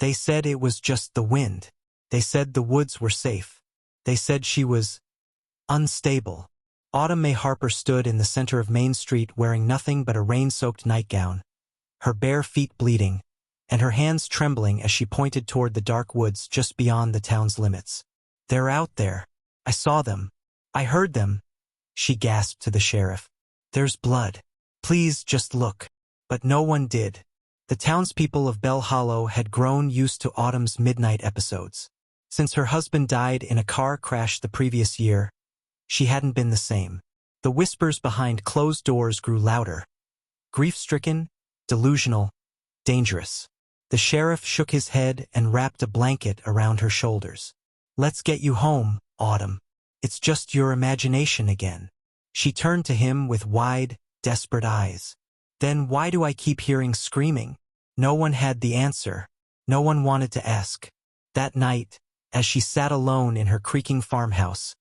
They said it was just the wind. They said the woods were safe. They said she was unstable. Autumn May Harper stood in the center of Main Street wearing nothing but a rain-soaked nightgown, her bare feet bleeding, and her hands trembling as she pointed toward the dark woods just beyond the town's limits. "They're out there. I saw them. I heard them," she gasped to the sheriff. "There's blood. Please just look." But no one did. The townspeople of Bell Hollow had grown used to Autumn's midnight episodes. Since her husband died in a car crash the previous year, she hadn't been the same. The whispers behind closed doors grew louder. Grief-stricken, delusional, dangerous. The sheriff shook his head and wrapped a blanket around her shoulders. "Let's get you home, Autumn. It's just your imagination again." She turned to him with wide, desperate eyes. "Then why do I keep hearing screaming?" No one had the answer. No one wanted to ask. That night, as she sat alone in her creaking farmhouse,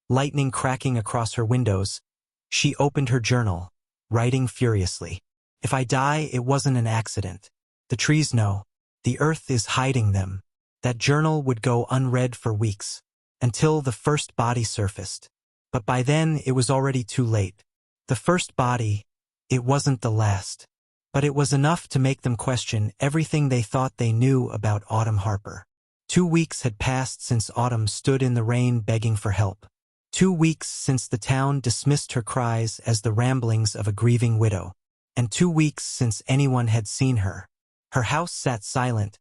lightning cracking across her windows, she opened her journal, writing furiously. "If I die, it wasn't an accident. The trees know. The earth is hiding them." That journal would go unread for weeks, until the first body surfaced. But by then, it was already too late. The first body, it wasn't the last. But it was enough to make them question everything they thought they knew about Autumn Harper. 2 weeks had passed since Autumn stood in the rain begging for help. 2 weeks since the town dismissed her cries as the ramblings of a grieving widow. And 2 weeks since anyone had seen her. Her house sat silent,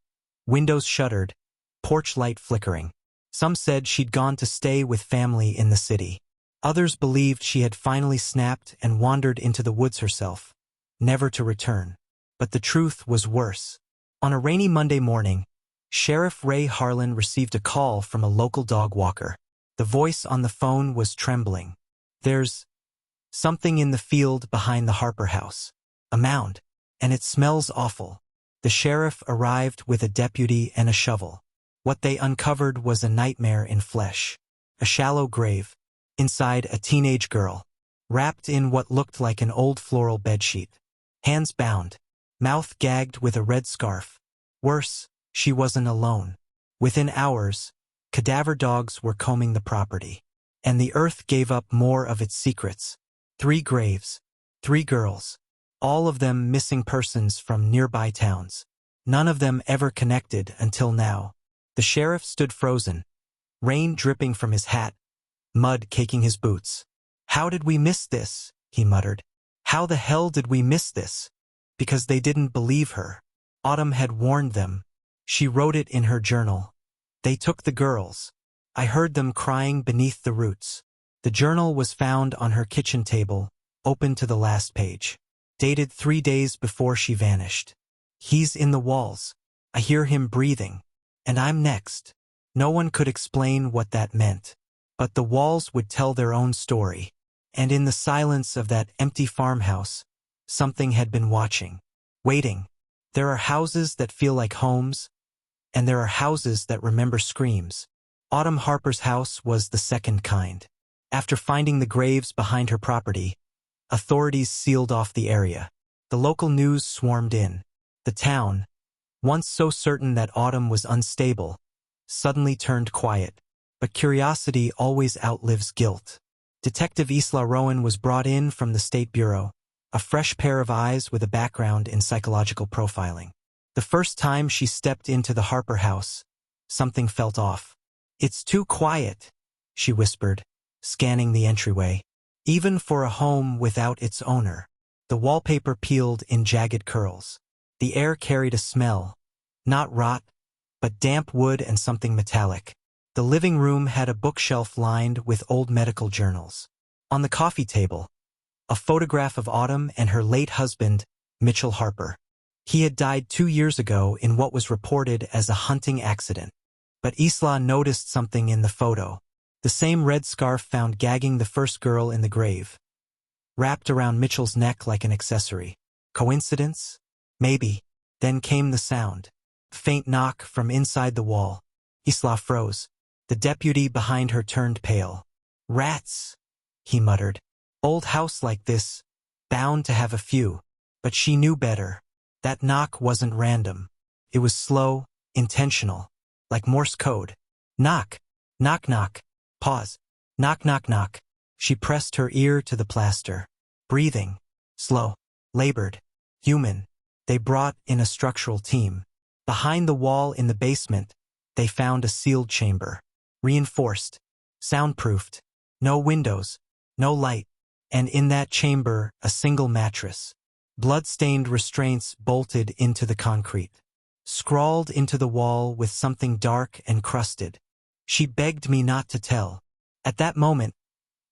windows shuttered, porch light flickering. Some said she'd gone to stay with family in the city. Others believed she had finally snapped and wandered into the woods herself, never to return. But the truth was worse. On a rainy Monday morning, Sheriff Ray Harlan received a call from a local dog walker. The voice on the phone was trembling. "There's something in the field behind the Harper house. A mound. And it smells awful." The sheriff arrived with a deputy and a shovel. What they uncovered was a nightmare in flesh. A shallow grave. Inside, a teenage girl, wrapped in what looked like an old floral bedsheet. Hands bound, mouth gagged with a red scarf. Worse, she wasn't alone. Within hours, cadaver dogs were combing the property. And the earth gave up more of its secrets. 3 graves, 3 girls, all of them missing persons from nearby towns. None of them ever connected until now. The sheriff stood frozen, rain dripping from his hat, mud caking his boots. "How did we miss this?" he muttered. "How the hell did we miss this?" Because they didn't believe her. Autumn had warned them. She wrote it in her journal. "They took the girls. I heard them crying beneath the roots." The journal was found on her kitchen table, open to the last page. Dated 3 days before she vanished. "He's in the walls. I hear him breathing. And I'm next." No one could explain what that meant. But the walls would tell their own story. And in the silence of that empty farmhouse, something had been watching. Waiting. There are houses that feel like homes, and there are houses that remember screams. Autumn Harper's house was the second kind. After finding the graves behind her property, authorities sealed off the area. The local news swarmed in. The town, once so certain that Autumn was unstable, suddenly turned quiet. But curiosity always outlives guilt. Detective Isla Rowan was brought in from the State Bureau, a fresh pair of eyes with a background in psychological profiling. The first time she stepped into the Harper house, something felt off. "It's too quiet," she whispered, scanning the entryway. Even for a home without its owner. The wallpaper peeled in jagged curls. The air carried a smell, not rot, but damp wood and something metallic. The living room had a bookshelf lined with old medical journals. On the coffee table, a photograph of Autumn and her late husband, Mitchell Harper. He had died 2 years ago in what was reported as a hunting accident. But Isla noticed something in the photo. The same red scarf found gagging the first girl in the grave, wrapped around Mitchell's neck like an accessory. Coincidence? Maybe. Then came the sound. A faint knock from inside the wall. Isla froze. The deputy behind her turned pale. "Rats," he muttered. "Old house like this, bound to have a few." But she knew better. That knock wasn't random. It was slow, intentional, like Morse code. Knock, knock, knock, pause, knock, knock, knock. She pressed her ear to the plaster. Breathing, slow, labored, human. They brought in a structural team. Behind the wall in the basement, they found a sealed chamber. Reinforced, soundproofed, no windows, no light, and in that chamber, a single mattress. Blood-stained restraints bolted into the concrete. Scrawled into the wall with something dark and crusted. She begged me not to tell. At that moment,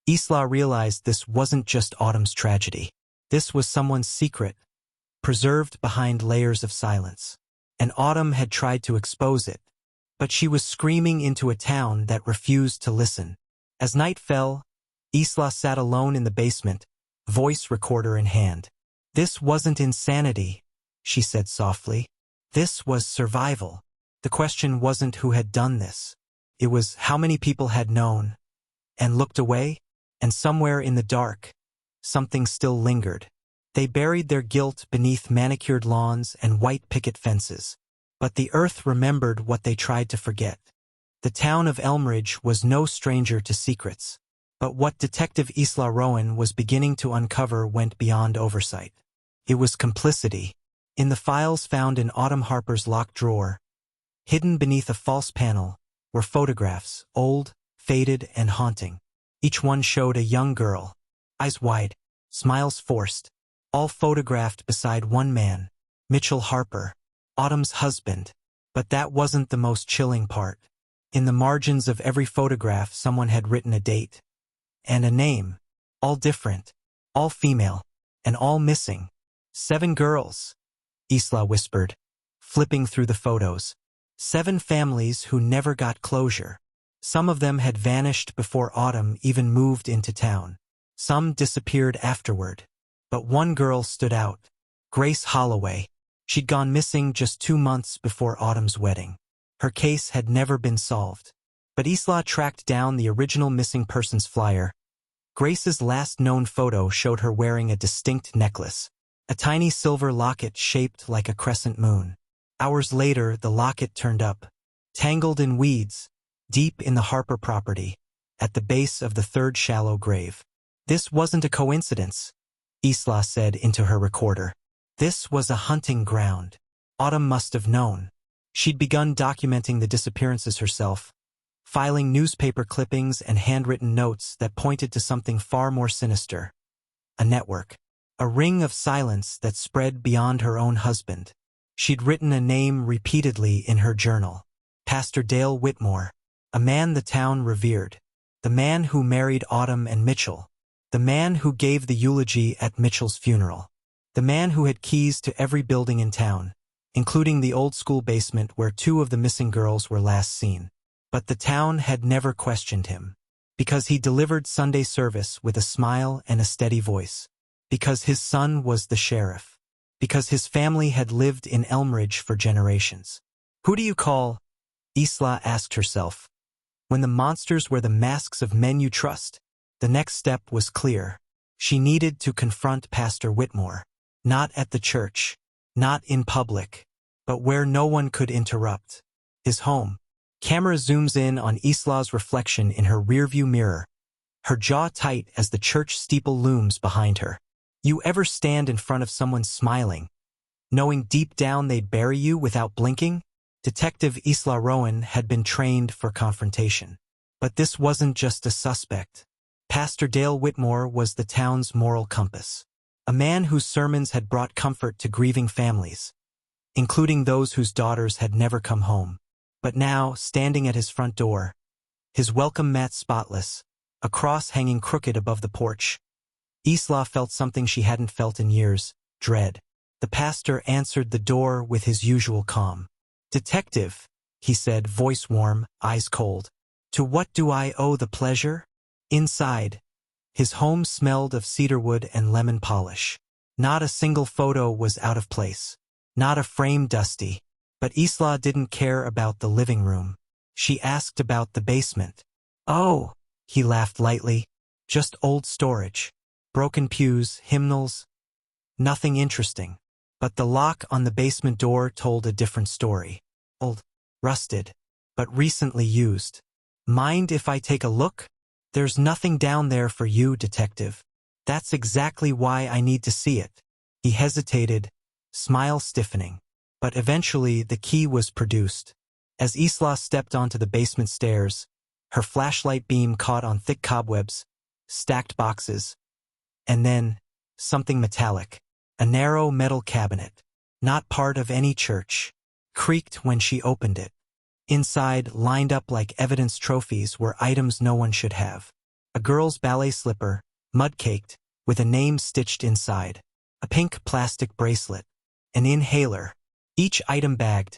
Isla realized this wasn't just Autumn's tragedy. This was someone's secret, preserved behind layers of silence. And Autumn had tried to expose it, but she was screaming into a town that refused to listen. As night fell, Isla sat alone in the basement, voice recorder in hand. This wasn't insanity, she said softly. This was survival. The question wasn't who had done this. It was how many people had known and looked away, and somewhere in the dark, something still lingered. They buried their guilt beneath manicured lawns and white picket fences. But the earth remembered what they tried to forget. The town of Elmridge was no stranger to secrets. But what Detective Isla Rowan was beginning to uncover went beyond oversight. It was complicity. In the files found in Autumn Harper's locked drawer, hidden beneath a false panel, were photographs, old, faded, and haunting. Each one showed a young girl, eyes wide, smiles forced, all photographed beside one man, Mitchell Harper, Autumn's husband. But that wasn't the most chilling part. In the margins of every photograph, someone had written a date and a name, all different, all female, and all missing. 7 girls, Isla whispered, flipping through the photos. 7 families who never got closure. Some of them had vanished before Autumn even moved into town. Some disappeared afterward. But one girl stood out, Grace Holloway. She'd gone missing just 2 months before Autumn's wedding. Her case had never been solved. But Isla tracked down the original missing persons flyer. Grace's last known photo showed her wearing a distinct necklace, a tiny silver locket shaped like a crescent moon. Hours later, the locket turned up, tangled in weeds, deep in the Harper property, at the base of the 3rd shallow grave. This wasn't a coincidence, Isla said into her recorder. This was a hunting ground. Autumn must have known. She'd begun documenting the disappearances herself, filing newspaper clippings and handwritten notes that pointed to something far more sinister. A network. A ring of silence that spread beyond her own husband. She'd written a name repeatedly in her journal. Pastor Dale Whitmore. A man the town revered. The man who married Autumn and Mitchell. The man who gave the eulogy at Mitchell's funeral. The man who had keys to every building in town, including the old school basement where 2 of the missing girls were last seen. But the town had never questioned him. Because he delivered Sunday service with a smile and a steady voice. Because his son was the sheriff. Because his family had lived in Elmridge for generations. Who do you call? Isla asked herself. When the monsters were the masks of men you trust, the next step was clear. She needed to confront Pastor Whitmore. Not at the church. Not in public. But where no one could interrupt. His home. Camera zooms in on Isla's reflection in her rearview mirror. Her jaw tight as the church steeple looms behind her. You ever stand in front of someone smiling, knowing deep down they'd bury you without blinking? Detective Isla Rowan had been trained for confrontation. But this wasn't just a suspect. Pastor Dale Whitmore was the town's moral compass. A man whose sermons had brought comfort to grieving families, including those whose daughters had never come home. But now, standing at his front door, his welcome mat spotless, a cross hanging crooked above the porch, Isla felt something she hadn't felt in years, dread. The pastor answered the door with his usual calm. "Detective," he said, voice warm, eyes cold. "To what do I owe the pleasure?" Inside, his home smelled of cedarwood and lemon polish. Not a single photo was out of place. Not a frame dusty. But Isla didn't care about the living room. She asked about the basement. "Oh," he laughed lightly. "Just old storage. Broken pews, hymnals. Nothing interesting." But the lock on the basement door told a different story. Old. rusted, but recently used. Mind if I take a look? There's nothing down there for you, detective. That's exactly why I need to see it. He hesitated, smile stiffening. But eventually the key was produced. As Isla stepped onto the basement stairs, her flashlight beam caught on thick cobwebs, stacked boxes, and then something metallic. A narrow metal cabinet, not part of any church, creaked when she opened it. Inside, lined up like evidence trophies, were items no one should have. A girl's ballet slipper, mud-caked, with a name stitched inside. A pink plastic bracelet. An inhaler. Each item bagged,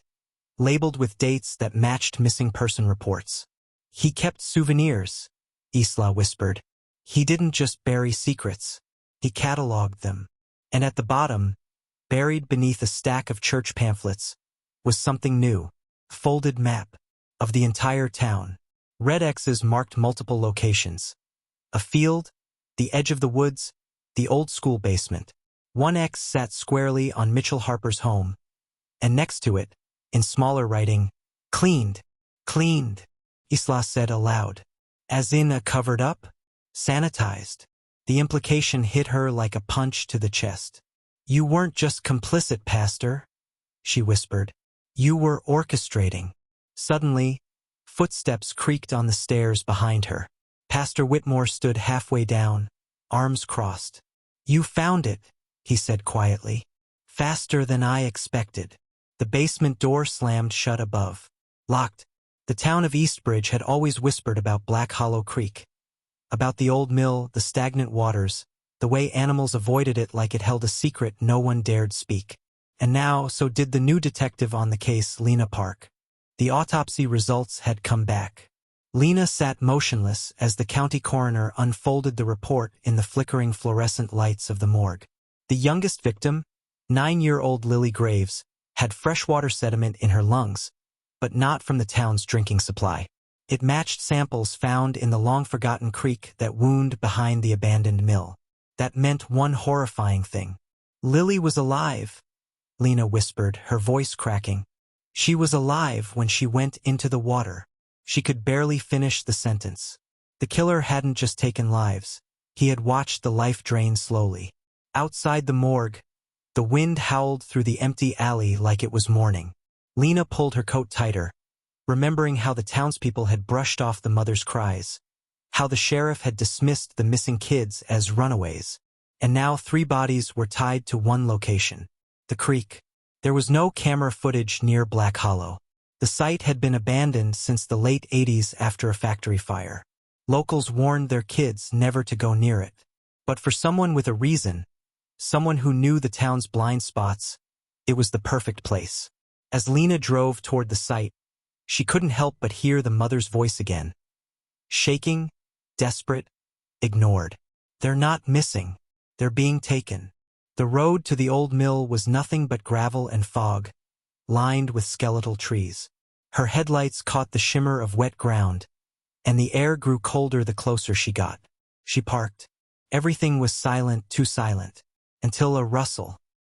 labeled with dates that matched missing person reports. He kept souvenirs, Isla whispered. He didn't just bury secrets. He cataloged them. And at the bottom, buried beneath a stack of church pamphlets, was something new. Folded map of the entire town. Red X's marked multiple locations. A field, the edge of the woods, the old school basement. One X sat squarely on Mitchell Harper's home, and next to it, in smaller writing, cleaned, cleaned, Isla said aloud. As in a covered up? Sanitized. The implication hit her like a punch to the chest. You weren't just complicit, Pastor, she whispered. You were orchestrating. Suddenly, footsteps creaked on the stairs behind her. Pastor Whitmore stood halfway down, arms crossed. You found it, he said quietly. Faster than I expected. The basement door slammed shut above. Locked. The town of Eastbridge had always whispered about Black Hollow Creek. About the old mill, the stagnant waters, the way animals avoided it like it held a secret no one dared speak. And now, so did the new detective on the case, Lena Park. The autopsy results had come back. Lena sat motionless as the county coroner unfolded the report in the flickering fluorescent lights of the morgue. The youngest victim, 9-year-old Lily Graves, had freshwater sediment in her lungs, but not from the town's drinking supply. It matched samples found in the long-forgotten creek that wound behind the abandoned mill. That meant one horrifying thing. Lily was alive, Lena whispered, her voice cracking. She was alive when she went into the water. She could barely finish the sentence. The killer hadn't just taken lives. He had watched the life drain slowly. Outside the morgue, the wind howled through the empty alley like it was morning. Lena pulled her coat tighter, remembering how the townspeople had brushed off the mother's cries, how the sheriff had dismissed the missing kids as runaways, and now 3 bodies were tied to one location, the creek. There was no camera footage near Black Hollow. The site had been abandoned since the late 80s after a factory fire. Locals warned their kids never to go near it. But for someone with a reason, someone who knew the town's blind spots, it was the perfect place. As Lena drove toward the site, she couldn't help but hear the mother's voice again. Shaking, desperate, ignored. They're not missing. They're being taken. The road to the old mill was nothing but gravel and fog, lined with skeletal trees. Her headlights caught the shimmer of wet ground, and the air grew colder the closer she got. She parked. Everything was silent, too silent, until a rustle,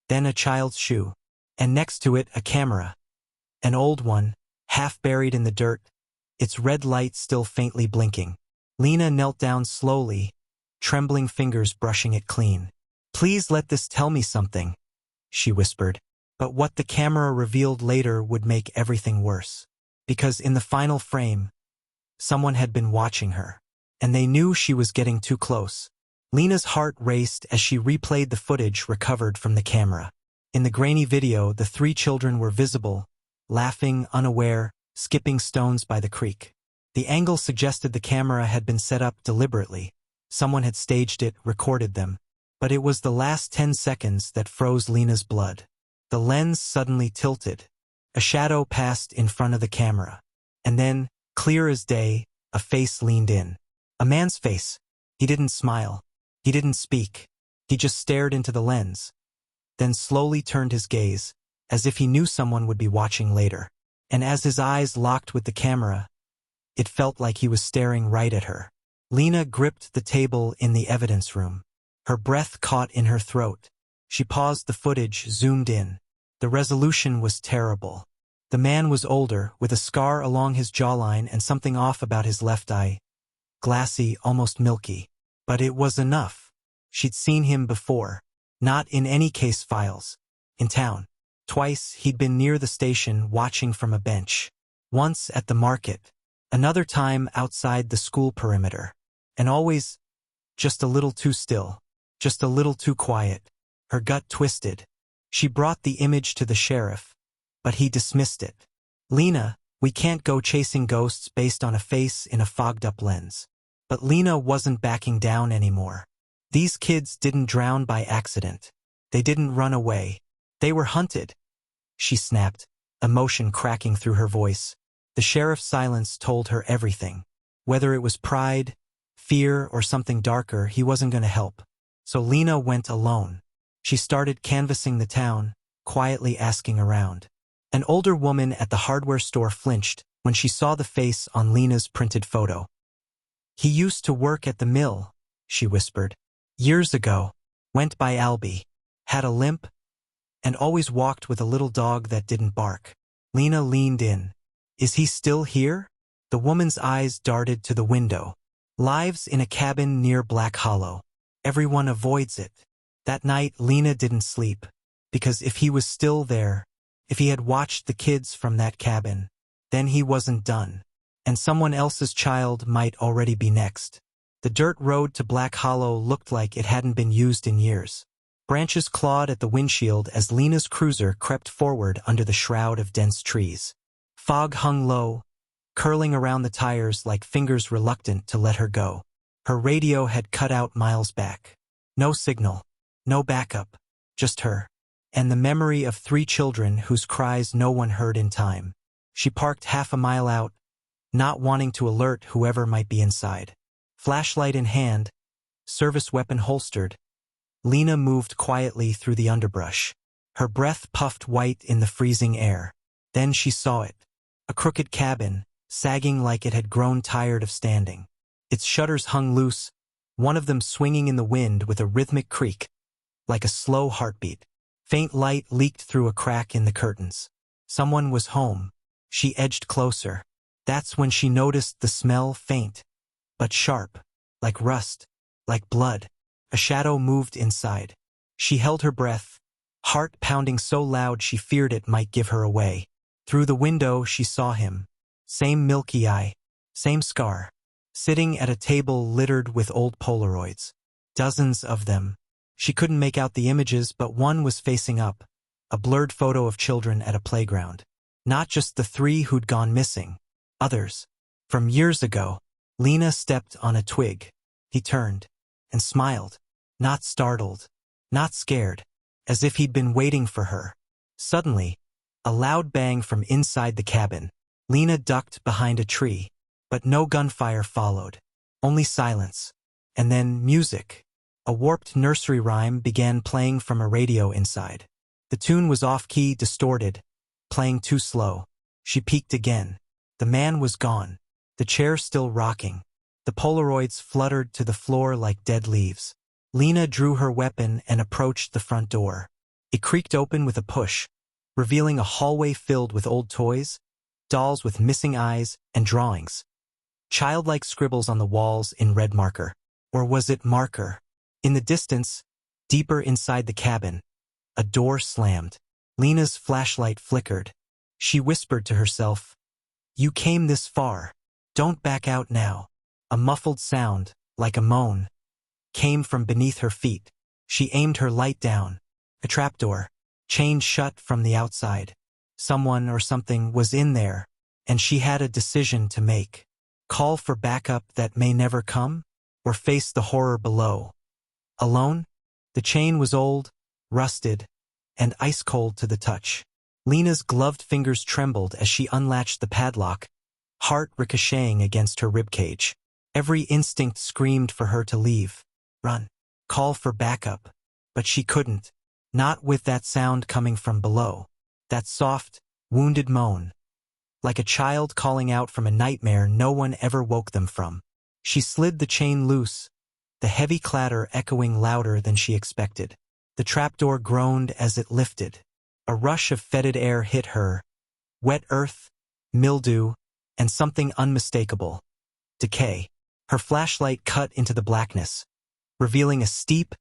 then a child's shoe, and next to it a camera. An old one, half buried in the dirt, its red light still faintly blinking. Lena knelt down slowly, trembling fingers brushing it clean. Please let this tell me something, she whispered. But what the camera revealed later would make everything worse. Because in the final frame, someone had been watching her, and they knew she was getting too close. Lena's heart raced as she replayed the footage recovered from the camera. In the grainy video, the 3 children were visible, laughing, unaware, skipping stones by the creek. The angle suggested the camera had been set up deliberately. Someone had staged it, recorded them. But it was the last 10 seconds that froze Lena's blood. The lens suddenly tilted. A shadow passed in front of the camera. And then, clear as day, a face leaned in. A man's face. He didn't smile. He didn't speak. He just stared into the lens. Then slowly turned his gaze, as if he knew someone would be watching later. And as his eyes locked with the camera, it felt like he was staring right at her. Lena gripped the table in the evidence room. Her breath caught in her throat. She paused the footage, zoomed in. The resolution was terrible. The man was older, with a scar along his jawline and something off about his left eye. Glassy, almost milky. But it was enough. She'd seen him before. Not in any case files. In town. Twice he'd been near the station watching from a bench. Once at the market. Another time outside the school perimeter. And always just a little too still. Just a little too quiet. Her gut twisted. She brought the image to the sheriff, but he dismissed it. Lena, we can't go chasing ghosts based on a face in a fogged-up lens. But Lena wasn't backing down anymore. These kids didn't drown by accident. They didn't run away. They were hunted. She snapped, emotion cracking through her voice. The sheriff's silence told her everything. Whether it was pride, fear, or something darker, he wasn't going to help. So Lena went alone. She started canvassing the town, quietly asking around. An older woman at the hardware store flinched when she saw the face on Lena's printed photo. He used to work at the mill, she whispered. Years ago. Went by Albie. Had a limp. And always walked with a little dog that didn't bark. Lena leaned in. Is he still here? The woman's eyes darted to the window. Lives in a cabin near Black Hollow. Everyone avoids it. That night Lena didn't sleep. Because if he was still there, if he had watched the kids from that cabin, then he wasn't done. And someone else's child might already be next. The dirt road to Black Hollow looked like it hadn't been used in years. Branches clawed at the windshield as Lena's cruiser crept forward under the shroud of dense trees. Fog hung low, curling around the tires like fingers reluctant to let her go. Her radio had cut out miles back. No signal, no backup, just her. And the memory of 3 children whose cries no one heard in time. She parked half a mile out, not wanting to alert whoever might be inside. Flashlight in hand, service weapon holstered, Lena moved quietly through the underbrush. Her breath puffed white in the freezing air. Then she saw it. A crooked cabin, sagging like it had grown tired of standing. Its shutters hung loose, one of them swinging in the wind with a rhythmic creak, like a slow heartbeat. Faint light leaked through a crack in the curtains. Someone was home. She edged closer. That's when she noticed the smell, faint, but sharp, like rust, like blood. A shadow moved inside. She held her breath, heart pounding so loud she feared it might give her away. Through the window she saw him. Same milky eye, same scar. Sitting at a table littered with old Polaroids. Dozens of them. She couldn't make out the images, but one was facing up. A blurred photo of children at a playground. Not just the 3 who'd gone missing. Others. From years ago. Lena stepped on a twig. He turned and smiled. Not startled. Not scared. As if he'd been waiting for her. Suddenly, a loud bang from inside the cabin. Lena ducked behind a tree. But no gunfire followed. Only silence. And then music. A warped nursery rhyme began playing from a radio inside. The tune was off-key, distorted, playing too slow. She peeked again. The man was gone. The chair still rocking. The Polaroids fluttered to the floor like dead leaves. Lena drew her weapon and approached the front door. It creaked open with a push, revealing a hallway filled with old toys, dolls with missing eyes, and drawings. Childlike scribbles on the walls in red marker. Or was it marker? In the distance, deeper inside the cabin, a door slammed. Lena's flashlight flickered. She whispered to herself, "You came this far. Don't back out now." A muffled sound, like a moan, came from beneath her feet. She aimed her light down. A trapdoor, chained shut from the outside. Someone or something was in there, and she had a decision to make. Call for backup that may never come, or face the horror below. Alone? The chain was old, rusted, and ice-cold to the touch. Lena's gloved fingers trembled as she unlatched the padlock, heart ricocheting against her ribcage. Every instinct screamed for her to leave. Run. Call for backup. But she couldn't. Not with that sound coming from below. That soft, wounded moan. Like a child calling out from a nightmare no one ever woke them from. She slid the chain loose, the heavy clatter echoing louder than she expected. The trapdoor groaned as it lifted. A rush of fetid air hit her, Wet earth, mildew, and something unmistakable. Decay. Her flashlight cut into the blackness, revealing a steep,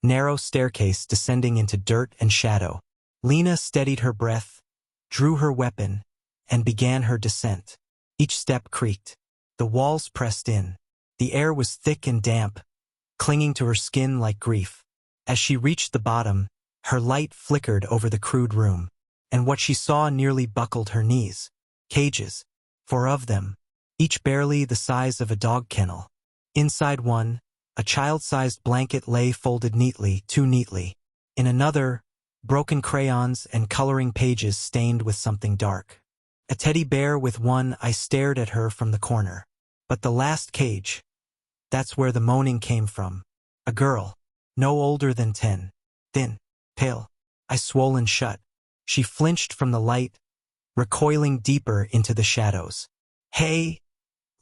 narrow staircase descending into dirt and shadow. Lena steadied her breath, drew her weapon, and began her descent. Each step creaked. The walls pressed in. The air was thick and damp, clinging to her skin like grief. As she reached the bottom, her light flickered over the crude room, and what she saw nearly buckled her knees. Cages, 4 of them, each barely the size of a dog kennel. Inside one, a child-sized blanket lay folded neatly, too neatly. In another, broken crayons and coloring pages stained with something dark. A teddy bear with one eye stared at her from the corner. But the last cage, that's where the moaning came from. A girl, no older than 10. Thin, pale, eyes swollen shut. She flinched from the light, recoiling deeper into the shadows. "Hey,"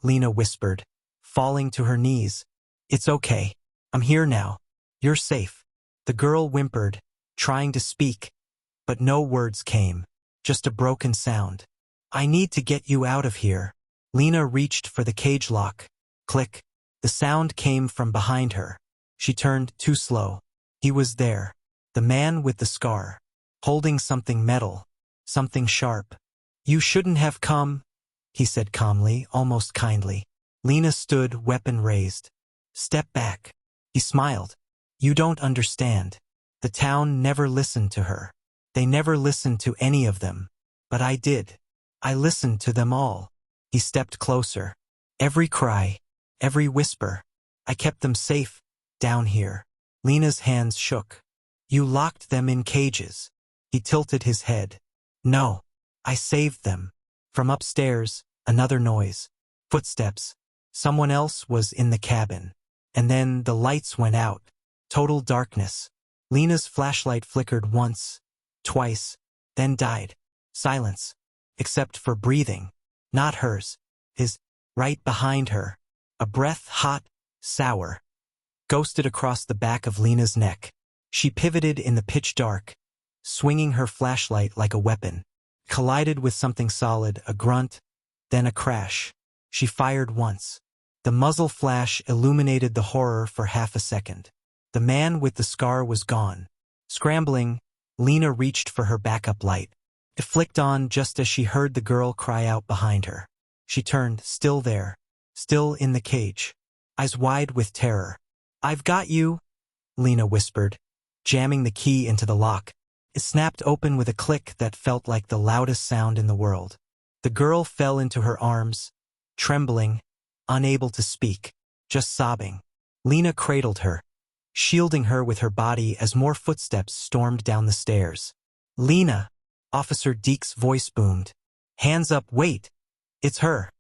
Lena whispered, falling to her knees. "It's okay. I'm here now. You're safe." The girl whimpered, trying to speak, but no words came, just a broken sound. "I need to get you out of here." Lena reached for the cage lock. Click. The sound came from behind her. She turned, too slow. He was there. The man with the scar. Holding something metal. Something sharp. "You shouldn't have come," he said calmly, almost kindly. Lena stood, weapon raised. "Step back." He smiled. "You don't understand. The town never listened to her. They never listened to any of them. But I did. I listened to them all." He stepped closer. "Every cry, every whisper. I kept them safe, down here." Lena's hands shook. "You locked them in cages." He tilted his head. "No, I saved them." From upstairs, another noise. Footsteps. Someone else was in the cabin. And then the lights went out. Total darkness. Lena's flashlight flickered once, twice, then died. Silence. Except for breathing. Not hers. His. Right behind her. A breath, hot, sour, ghosted across the back of Lena's neck. She pivoted in the pitch dark, swinging her flashlight like a weapon. Collided with something solid, a grunt, then a crash. She fired once. The muzzle flash illuminated the horror for half a second. The man with the scar was gone. Scrambling, Lena reached for her backup light. It flicked on just as she heard the girl cry out behind her. She turned, still there, still in the cage, eyes wide with terror. "I've got you," Lena whispered, jamming the key into the lock. It snapped open with a click that felt like the loudest sound in the world. The girl fell into her arms, trembling, unable to speak, just sobbing. Lena cradled her, shielding her with her body as more footsteps stormed down the stairs. "Lena!" Officer Deke's voice boomed. "Hands up, wait! It's her!"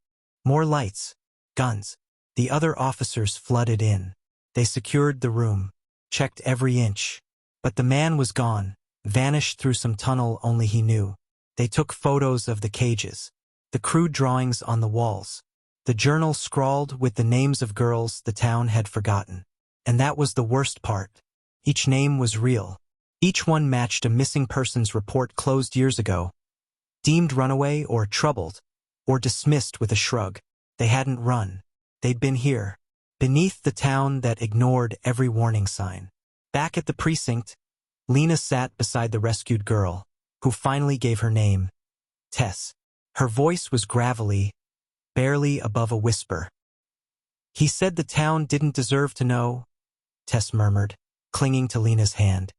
More lights. Guns. The other officers flooded in. They secured the room, checked every inch. But the man was gone, vanished through some tunnel only he knew. They took photos of the cages, the crude drawings on the walls, the journal scrawled with the names of girls the town had forgotten. And that was the worst part. Each name was real. Each one matched a missing persons report closed years ago. Deemed runaway or troubled, or dismissed with a shrug. They hadn't run. They'd been here, beneath the town that ignored every warning sign. Back at the precinct, Lena sat beside the rescued girl, who finally gave her name, Tess. Her voice was gravelly, barely above a whisper. "He said the town didn't deserve to know," Tess murmured, clinging to Lena's hand.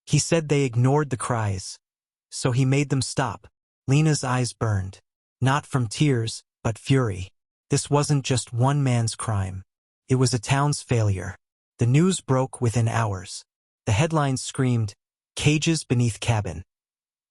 "He said they ignored the cries, so he made them stop." Lena's eyes burned, not from tears, but fury. This wasn't just one man's crime. It was a town's failure. The news broke within hours. The headlines screamed, "Cages beneath cabin.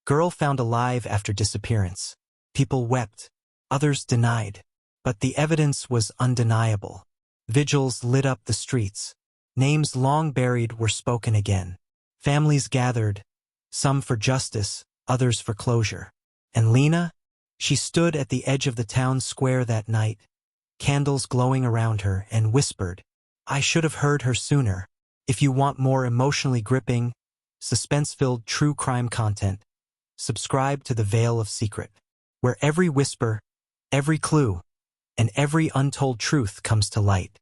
Girl found alive after disappearance." People wept. Others denied. But the evidence was undeniable. Vigils lit up the streets. Names long buried were spoken again. Families gathered, some for justice, others for closure. And Lena? She stood at the edge of the town square that night, candles glowing around her, and whispered, "I should have heard her sooner." If you want more emotionally gripping, suspense-filled true crime content, subscribe to The Veil of Secret. where every whisper, every clue, and every untold truth comes to light.